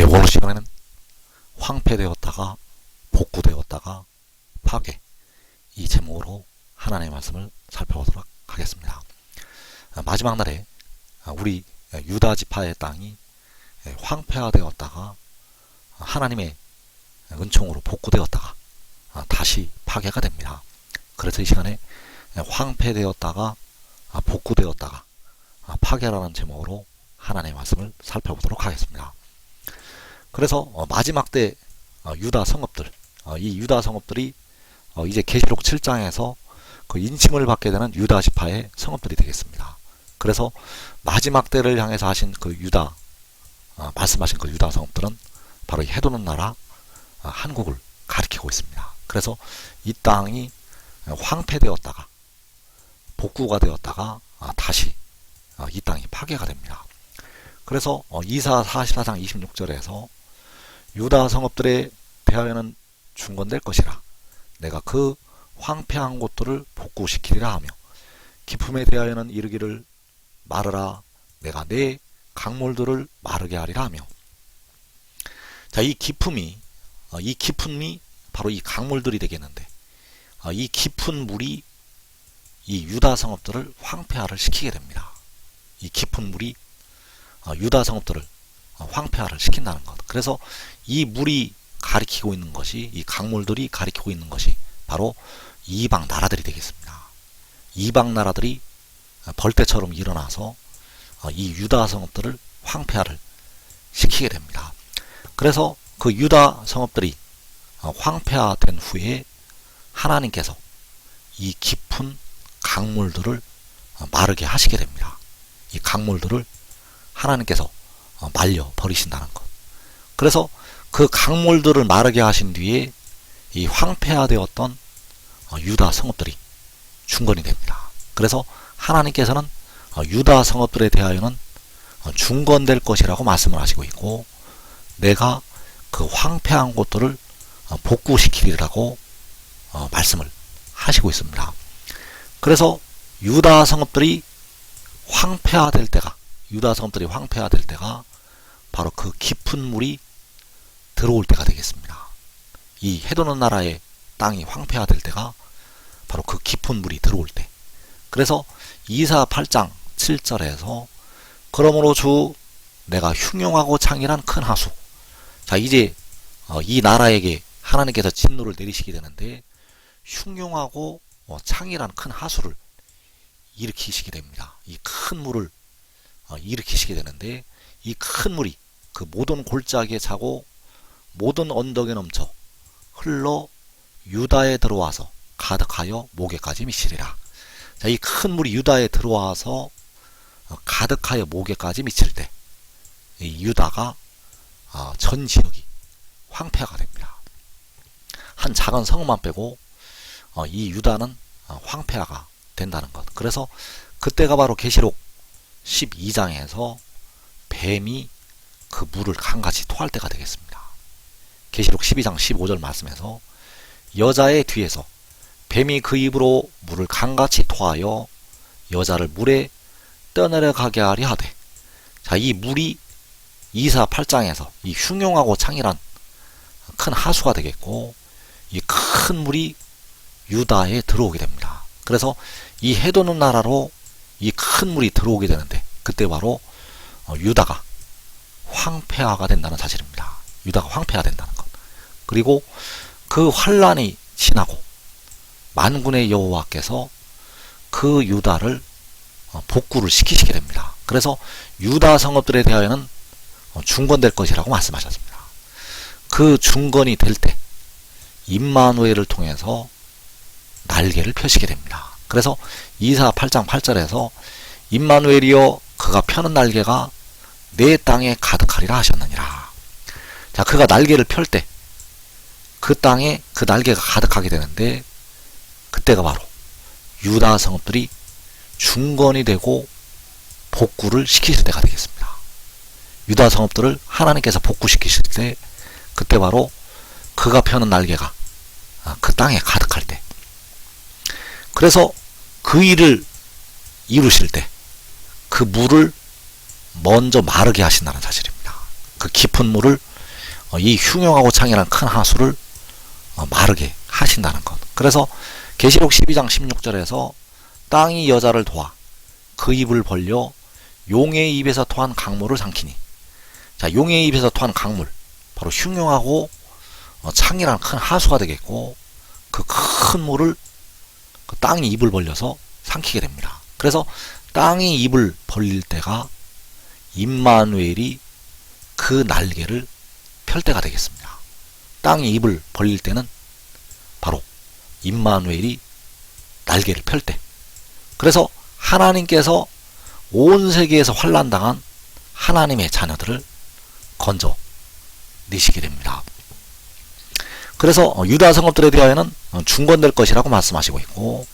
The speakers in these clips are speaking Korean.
오늘 시간에는 황폐되었다가 복구되었다가 파괴, 이 제목으로 하나님의 말씀을 살펴보도록 하겠습니다. 마지막 날에 우리 유다 지파의 땅이 황폐화되었다가 하나님의 은총으로 복구되었다가 다시 파괴가 됩니다. 그래서 이 시간에 황폐되었다가 복구되었다가 파괴라는 제목으로 하나님의 말씀을 살펴보도록 하겠습니다. 그래서 마지막 때 유다 성읍들, 이 유다 성읍들이 이제 계시록 7장에서 그 인침을 받게 되는 유다 지파의 성읍들이 되겠습니다. 그래서 마지막 때를 향해서 하신 그 유다, 말씀하신 그 유다 성읍들은 바로 이 해도는 나라 한국을 가리키고 있습니다. 그래서 이 땅이 황폐되었다가 복구가 되었다가 다시 이 땅이 파괴가 됩니다. 그래서 이사 44장 26절에서 유다 성읍들에 대하여는 중건될 것이라 내가 그 황폐한 곳들을 복구시키리라 하며 기품에 대하여는 이르기를 마르라 내가 내 강물들을 마르게 하리라 하며, 자, 이 깊은 물이 바로 이 강물들이 되겠는데 이 깊은 물이 이 유다 성읍들을 황폐화를 시키게 됩니다. 이 깊은 물이 유다 성읍들을 황폐화를 시킨다는 것. 그래서 이 물이 가리키고 있는 것이, 이 강물들이 가리키고 있는 것이 바로 이방 나라들이 되겠습니다. 이방 나라들이 벌떼처럼 일어나서 이 유다 성읍들을 황폐화를 시키게 됩니다. 그래서 그 유다 성읍들이 황폐화된 후에 하나님께서 이 깊은 강물들을 마르게 하시게 됩니다. 이 강물들을 하나님께서 말려 버리신다는 것. 그래서 그 강물들을 마르게 하신 뒤에 이 황폐화되었던 유다 성읍들이 중건이 됩니다. 그래서 하나님께서는 유다 성읍들에 대하여는 중건될 것이라고 말씀을 하시고 있고, 내가 그 황폐한 곳들을 복구시키리라고 말씀을 하시고 있습니다. 그래서 유다 성읍들이 황폐화될 때가 바로 그 깊은 물이 들어올 때가 되겠습니다. 이 해도는 나라의 땅이 황폐화될 때가 바로 그 깊은 물이 들어올 때. 그래서 이사 8장 7절에서 그러므로 주 내가 흉용하고 창이란 큰 하수. 자, 이제 이 나라에게 하나님께서 진노를 내리시게 되는데 흉용하고 창이란 큰 하수를 일으키시게 됩니다. 이 큰 물을 일으키시게 되는데 이 큰 물이 그 모든 골짜기에 차고 모든 언덕에 넘쳐 흘러 유다에 들어와서 가득하여 목에까지 미치리라. 자, 이 큰 물이 유다에 들어와서 가득하여 목에까지 미칠 때 이 유다가 전 지역이 황폐화가 됩니다. 한 작은 성만 빼고 이 유다는 황폐화가 된다는 것. 그래서 그때가 바로 계시록 12장에서 뱀이 그 물을 강같이 토할 때가 되겠습니다. 계시록 12장 15절 말씀에서 여자의 뒤에서 뱀이 그 입으로 물을 강같이 토하여 여자를 물에 떠내려가게 하려 하되, 자, 이 물이 이사 8장에서 이 흉용하고 창이란 큰 하수가 되겠고 이 큰 물이 유다에 들어오게 됩니다. 그래서 이 해도는 나라로 이 큰 물이 들어오게 되는데 그때 바로 유다가 황폐화가 된다는 사실입니다. 유다가 황폐화된다는 것. 그리고 그 환란이 지나고 만군의 여호와께서 그 유다를 복구를 시키시게 됩니다. 그래서 유다 성읍들에 대하여는 중건될 것이라고 말씀하셨습니다. 그 중건이 될 때 임마누엘을 통해서 날개를 펴시게 됩니다. 그래서 이사 8장 8절에서 임마누엘이여 그가 펴는 날개가 내 땅에 가득하리라 하셨느니라. 자, 그가 날개를 펼 때 그 땅에 그 날개가 가득하게 되는데 그때가 바로 유다 성읍들이 중건이 되고 복구를 시키실 때가 되겠습니다. 유다 성읍들을 하나님께서 복구시키실 때 그때 바로 그가 펴는 날개가 그 땅에 가득할 때, 그래서 그 일을 이루실 때 그 물을 먼저 마르게 하신다는 사실입니다. 그 깊은 물을 이 흉용하고 창이라는 큰 하수를 마르게 하신다는 것. 그래서 계시록 12장 16절에서 땅이 여자를 도와 그 입을 벌려 용의 입에서 토한 강물을 삼키니, 자, 용의 입에서 토한 강물, 바로 흉용하고 창이라는 큰 하수가 되겠고, 그 큰 물을 그 땅이 입을 벌려서 삼키게 됩니다. 그래서 땅이 입을 벌릴 때가 임마누엘이 그 날개를 펼 때가 되겠습니다. 땅이 입을 벌릴 때는 바로 임마누엘이 날개를 펼 때. 그래서 하나님께서 온 세계에서 환난당한 하나님의 자녀들을 건져 내시게 됩니다. 그래서 유다 성읍들에 대하여는 중건될 것이라고 말씀하시고 있고,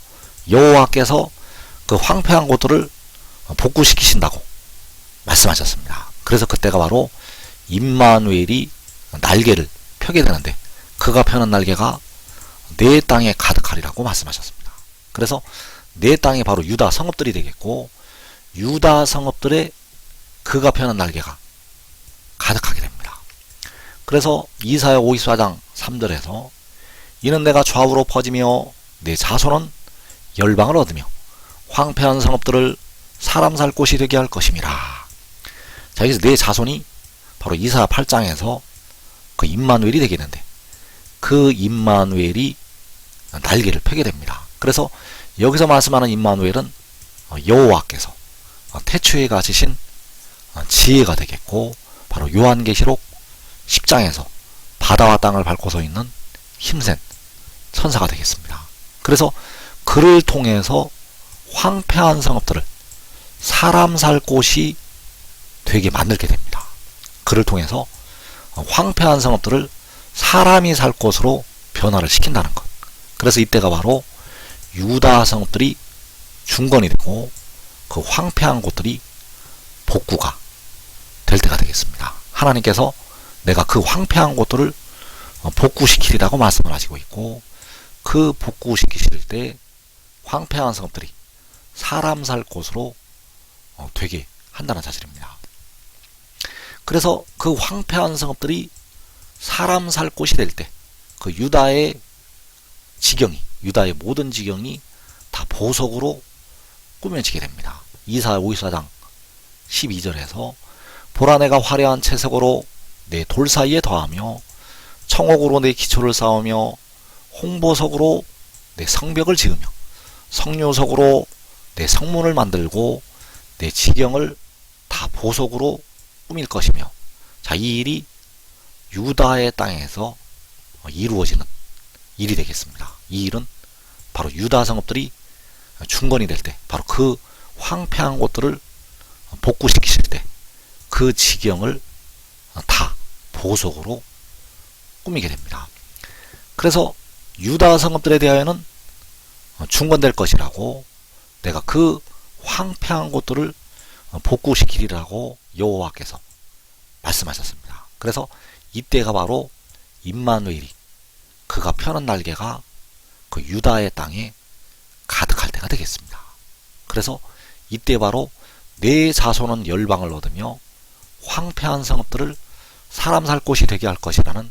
여호와께서 그 황폐한 곳들을 복구시키신다고 말씀하셨습니다. 그래서 그때가 바로 임마누엘이 날개를 펴게 되는데, 그가 펴는 날개가 내 땅에 가득하리라고 말씀하셨습니다. 그래서 내 땅이 바로 유다 성읍들이 되겠고, 유다 성읍들에 그가 펴는 날개가 가득하게 됩니다. 그래서 이사야 54장 3절에서 이는 내가 좌우로 퍼지며 내 자손은 열방을 얻으며 황폐한 성읍들을 사람 살 곳이 되게 할 것임이라. 자, 여기서 내 자손이 바로 이사야 8장에서 그 임마누엘이 되겠는데, 그 임마누엘이 날개를 펴게 됩니다. 그래서 여기서 말씀하는 임마누엘은 여호와께서 태초에 가지신 지혜가 되겠고, 바로 요한계시록 10장에서 바다와 땅을 밟고 서 있는 힘센 천사가 되겠습니다. 그래서 그를 통해서 황폐한 성읍들을 사람 살 곳이 되게 만들게 됩니다. 그를 통해서 황폐한 성읍들을 사람이 살 곳으로 변화를 시킨다는 것. 그래서 이때가 바로 유다 성읍들이 중건이 되고, 그 황폐한 곳들이 복구가 될 때가 되겠습니다. 하나님께서 내가 그 황폐한 곳들을 복구시키리라고 말씀을 하시고 있고, 그 복구시키실 때 황폐한 성읍들이 사람 살 곳으로 되게 한다는 사실입니다. 그래서 그 황폐한 성읍들이 사람 살 곳이 될 때 그 유다의 지경이, 유다의 모든 지경이 다 보석으로 꾸며지게 됩니다. 이사야 54장 12절에서 보라 내가 화려한 채석으로 내 돌 사이에 더하며 청옥으로 내 기초를 쌓으며 홍보석으로 내 성벽을 지으며 성료석으로 내 성문을 만들고 내 지경을 다 보석으로 꾸밀 것이며. 자, 이 일이 유다의 땅에서 이루어지는 일이 되겠습니다. 이 일은 바로 유다 성읍들이 중건이 될 때, 바로 그 황폐한 곳들을 복구시키실 때 그 지경을 다 보석으로 꾸미게 됩니다. 그래서 유다 성읍들에 대하여는 중건될 것이라고, 내가 그 황폐한 곳들을 복구시키리라고 여호와께서 말씀하셨습니다. 그래서 이때가 바로 임마누엘이 그가 펴는 날개가 그 유다의 땅에 가득할 때가 되겠습니다. 그래서 이때 바로 내 자손은 열방을 얻으며 황폐한 성읍들을 사람 살 곳이 되게 할 것이라는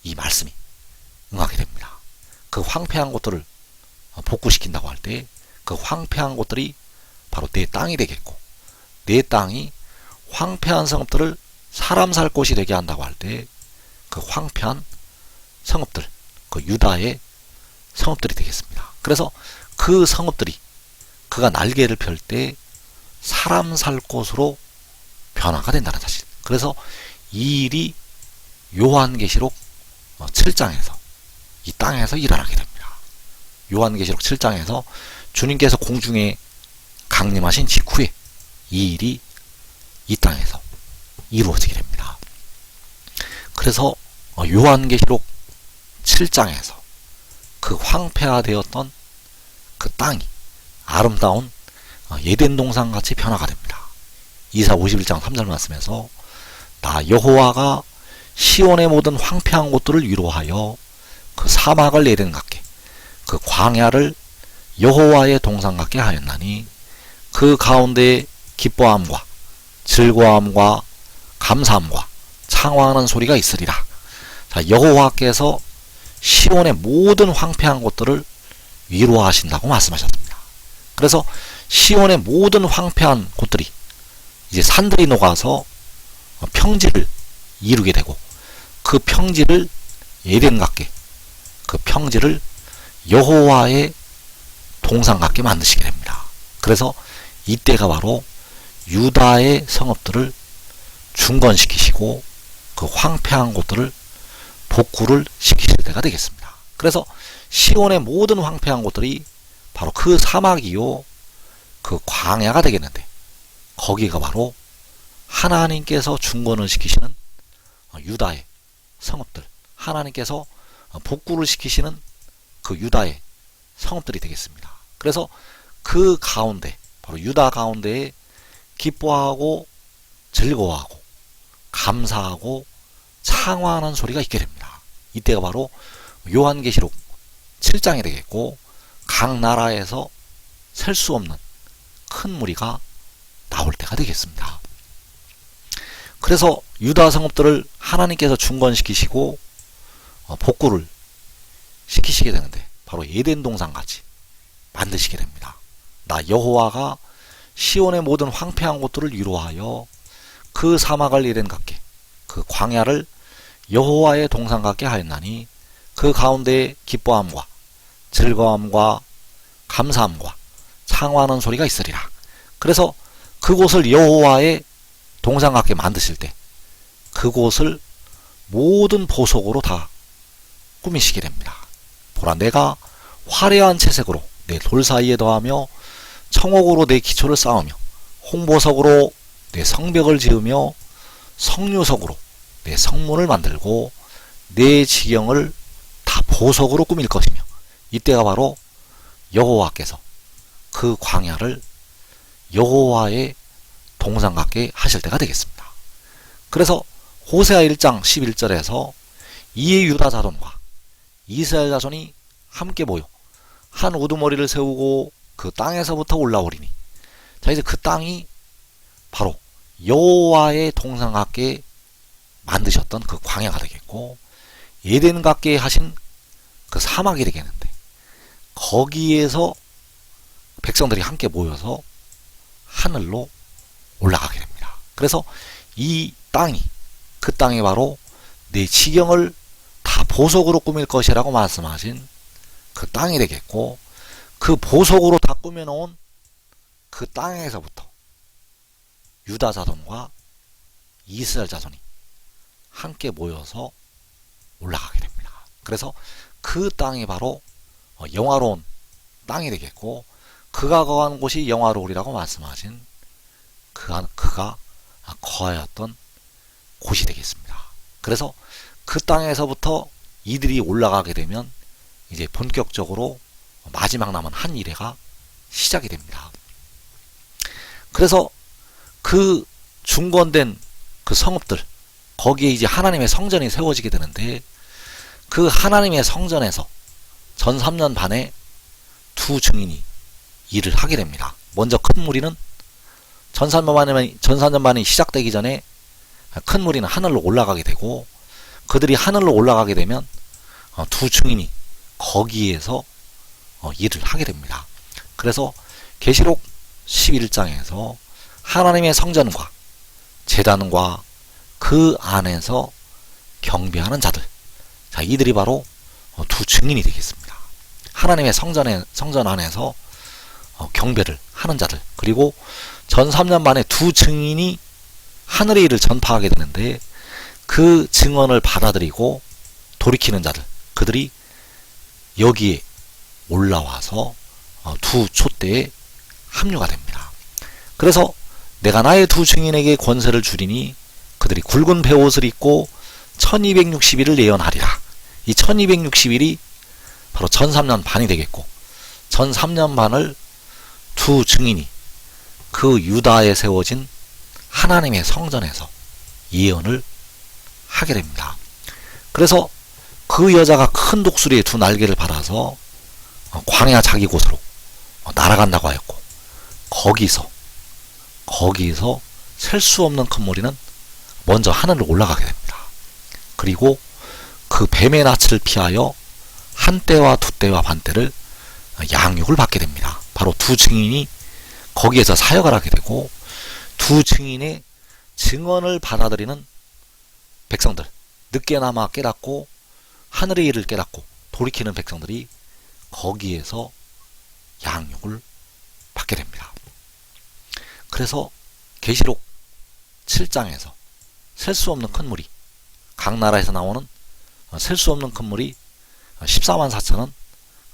이 말씀이 응하게 됩니다. 그 황폐한 곳들을 복구시킨다고 할 때 그 황폐한 곳들이 바로 내 땅이 되겠고, 내 땅이 황폐한 성읍들을 사람 살 곳이 되게 한다고 할 때 그 황폐한 성읍들, 그 유다의 성읍들이 되겠습니다. 그래서 그 성읍들이 그가 날개를 펼 때 사람 살 곳으로 변화가 된다는 사실. 그래서 이 일이 요한계시록 7장에서 이 땅에서 일어나게 됩니다. 요한계시록 7장에서 주님께서 공중에 강림하신 직후에 이 일이 이 땅에서 이루어지게 됩니다. 그래서 요한계시록 7장에서 그 황폐화되었던 그 땅이 아름다운 예덴 동산같이 변화가 됩니다. 이사 51장 3절 말씀에서 나 여호와가 시온의 모든 황폐한 곳들을 위로하여 그 사막을 예덴 같게 그 광야를 여호와의 동산 같게 하였나니 그 가운데에 기뻐함과 즐거움과 감사함과 창화하는 소리가 있으리라. 자, 여호와께서 시온의 모든 황폐한 곳들을 위로하신다고 말씀하셨습니다. 그래서 시온의 모든 황폐한 곳들이 이제 산들이 녹아서 평지를 이루게 되고, 그 평지를 에덴 같게, 그 평지를 여호와의 동산 같게 만드시게 됩니다. 그래서 이때가 바로 유다의 성읍들을 중건시키시고 그 황폐한 곳들을 복구를 시키실 때가 되겠습니다. 그래서 시온의 모든 황폐한 곳들이 바로 그 사막이요 그 광야가 되겠는데, 거기가 바로 하나님께서 중건을 시키시는 유다의 성읍들, 하나님께서 복구를 시키시는 그 유다의 성읍들이 되겠습니다. 그래서 그 가운데, 바로 유다 가운데에 기뻐하고 즐거워하고 감사하고 창화하는 소리가 있게 됩니다. 이때가 바로 요한계시록 7장이 되겠고, 각 나라에서 셀 수 없는 큰 무리가 나올 때가 되겠습니다. 그래서 유다 성읍들을 하나님께서 중건시키시고 복구를 시키시게 되는데, 바로 에덴 동산같이 만드시게 됩니다. 나 여호와가 시온의 모든 황폐한 곳들을 위로하여 그 사막을 에덴 같게, 그 광야를 여호와의 동산 같게 하였나니 그 가운데에 기뻐함과 즐거움과 감사함과 창화하는 소리가 있으리라. 그래서 그곳을 여호와의 동산 같게 만드실 때 그곳을 모든 보석으로 다 꾸미시게 됩니다. 보라, 내가 화려한 채색으로 내 돌 사이에 더하며 청옥으로 내 기초를 쌓으며 홍보석으로 내 성벽을 지으며 성류석으로 내 성문을 만들고 내 지경을 다 보석으로 꾸밀 것이며, 이때가 바로 여호와께서 그 광야를 여호와의 동산 같게 하실 때가 되겠습니다. 그래서 호세아 1장 11절에서 이에 유다 자손과 이스라엘 자손이 함께 모여 한 우두머리를 세우고 그 땅에서부터 올라오리니, 자, 이제 그 땅이 바로 여호와의 동산 같게 만드셨던 그 광야가 되겠고, 에덴 같게 하신 그 사막이 되겠는데, 거기에서 백성들이 함께 모여서 하늘로 올라가게 됩니다. 그래서 이 땅이, 그 땅이 바로 내 지경을 다 보석으로 꾸밀 것이라고 말씀하신 그 땅이 되겠고, 그 보석으로 다 꾸며놓은 그 땅에서부터 유다 자손과 이스라엘 자손이 함께 모여서 올라가게 됩니다. 그래서 그 땅이 바로 영화로운 땅이 되겠고, 그가 거한 곳이 영화로우리라고 말씀하신 그가 거하였던 곳이 되겠습니다. 그래서 그 땅에서부터 이들이 올라가게 되면 이제 본격적으로 마지막 남은 한 이래가 시작이 됩니다. 그래서 그 중건된 그 성읍들, 거기에 이제 하나님의 성전이 세워지게 되는데, 그 하나님의 성전에서 전 3년 반에 두 증인이 일을 하게 됩니다. 먼저 큰 무리는 전 3년 반이 시작되기 전에 큰 무리는 하늘로 올라가게 되고, 그들이 하늘로 올라가게 되면 두 증인이 거기에서 일을 하게 됩니다. 그래서 계시록 11장에서 하나님의 성전과 제단과 그 안에서 경배하는 자들, 자, 이들이 바로 두 증인이 되겠습니다. 하나님의 성전 안에서 경배를 하는 자들, 그리고 전 3년 만에 두 증인이 하늘의 일을 전파하게 되는데, 그 증언을 받아들이고 돌이키는 자들, 그들이 여기에 올라와서 두 촛대에 합류가 됩니다. 그래서 내가 나의 두 증인에게 권세를 주리니 그들이 굵은 베옷을 입고 1260일을 예언하리라. 이 1260일이 바로 전 3년 반이 되겠고, 전 3년 반을 두 증인이 그 유다에 세워진 하나님의 성전에서 예언을 하게 됩니다. 그래서 그 여자가 큰 독수리의 두 날개를 받아서 광야 자기 곳으로 날아간다고 하였고, 거기서 셀 수 없는 큰 무리는 먼저 하늘로 올라가게 됩니다. 그리고 그 뱀의 낯을 피하여 한 때와 두 때와 반 때를 양육을 받게 됩니다. 바로 두 증인이 거기에서 사역을 하게 되고 두 증인의 증언을 받아들이는 백성들, 늦게나마 깨닫고 하늘의 일을 깨닫고 돌이키는 백성들이 거기에서 양육을 받게 됩니다. 그래서 계시록 7장에서 셀 수 없는 큰 물이, 각 나라에서 나오는 셀 수 없는 큰 물이 14만 4천은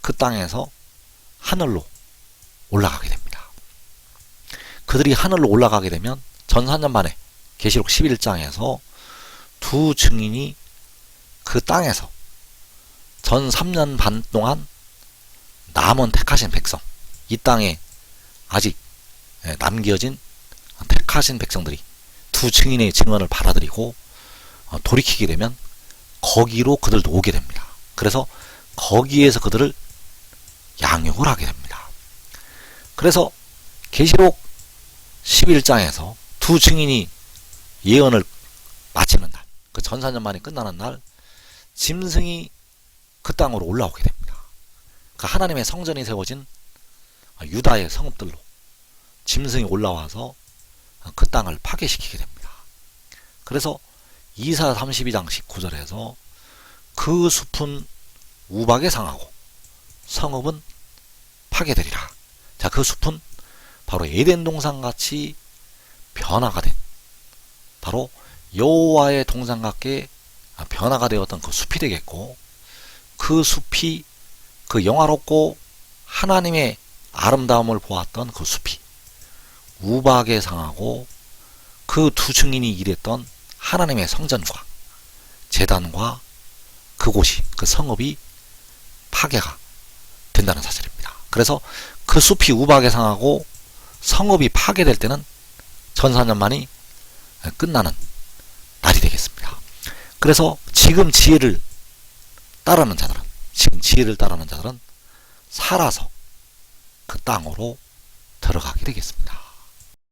그 땅에서 하늘로 올라가게 됩니다. 그들이 하늘로 올라가게 되면 전 4년 만에 계시록 11장에서 두 증인이 그 땅에서 전 3년 반 동안 남은 택하신 백성, 이 땅에 아직 남겨진 택하신 백성들이 두 증인의 증언을 받아들이고 돌이키게 되면 거기로 그들도 오게 됩니다. 그래서 거기에서 그들을 양육을 하게 됩니다. 그래서 계시록 11장에서 두 증인이 예언을 마치는 날, 그 전사년 만에 끝나는 날, 짐승이 그 땅으로 올라오게 됩니다. 그 하나님의 성전이 세워진 유다의 성읍들로 짐승이 올라와서 그 땅을 파괴시키게 됩니다. 그래서 이사 32장 19절에서 그 숲은 우박에 상하고 성읍은 파괴되리라. 자, 그 숲은 바로 에덴 동산같이 변화가 된, 바로 여호와의 동산 같게 변화가 되었던 그 숲이 되겠고, 그 숲이 그 영화롭고 하나님의 아름다움을 보았던 그 숲이 우박에 상하고 그 두 증인이 일했던 하나님의 성전과 제단과 그곳이, 그 성읍이 파괴가 된다는 사실입니다. 그래서 그 숲이 우박에 상하고 성읍이 파괴될 때는 전사년만이 끝나는 날이 되겠습니다. 그래서 지금 지혜를 따르는 자들은 살아서 그 땅으로 들어가게 되겠습니다.